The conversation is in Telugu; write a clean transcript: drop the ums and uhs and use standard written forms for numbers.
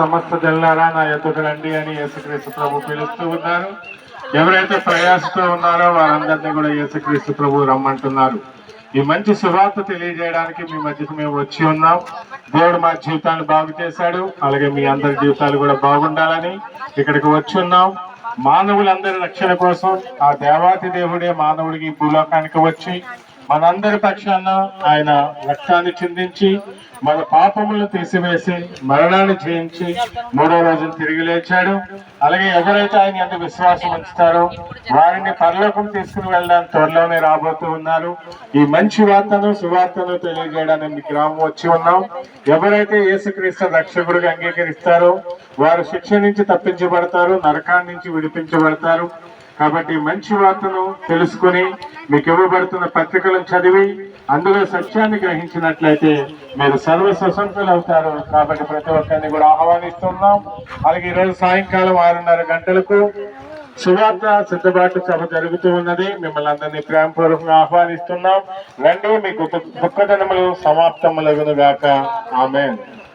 సమస్త జనులారా నా ఎదుట రండి అని యేసుక్రీస్తు ప్రభు పిలుస్తూ ఉన్నారు. ఎవరైతే ప్రయాసతో ఉన్నారో వారందరినీ కూడా యేసుక్రీస్తు ప్రభు రమ్మంటున్నారు. ఈ మంచి సువార్త తెలియజేయడానికి మీ మధ్యకు మేము వచ్చి ఉన్నాం. దేవుడు మా జీవితాన్ని బాగు చేశాడు, అలాగే మీ అందరి జీవితాలు కూడా బాగుండాలని ఇక్కడికి వచ్చి ఉన్నాం. మానవులందరి రక్షణ కోసం ఆ దేవాతి దేవుడే మానవుడికి భూలోకానికి వచ్చి మనందరి పక్షాన ఆయన రక్తాన్ని చిందించి మన పాపములను తీసివేసి మరణాన్ని జయించి 3వ రోజున తిరిగి లేచాడు. అలాగే ఎవరైతే ఆయన ఎంత విశ్వాసం ఉంచుతారో వారిని పరలోకం తీసుకుని వెళ్ళడానికి త్వరలోనే రాబోతూ ఉన్నారు. ఈ మంచి వార్తను సువార్తను తెలియజేయడానికి మీ గ్రామం వచ్చి ఉన్నాం. ఎవరైతే యేసుక్రీస్తు రక్షకుడిగా అంగీకరిస్తారో వారు శిక్ష నుంచి తప్పించబడతారు, నరకాన్ని నుంచి విడిపించబడతారు. కాబట్టి మంచి వార్తను తెలుసుకుని మీకు ఇవ్వబడుతున్న పత్రికలను చదివి అందులో సత్యాన్ని గ్రహించినట్లయితే మీరు సర్వ స్వతంత్రులు అవుతారు. కాబట్టి ప్రతి ఒక్కరిని కూడా ఆహ్వానిస్తున్నాం. అలాగే ఈరోజు సాయంకాలం 6:30 గంటలకు సువార్త సిద్ధపాటు సభ జరుగుతూ ఉన్నది. మిమ్మల్ని అందరినీ ప్రేమపూర్వకంగా ఆహ్వానిస్తున్నాం. రండి, మీకు దుఃఖ దినములు సమాప్తములగును గాక. ఆమేన్.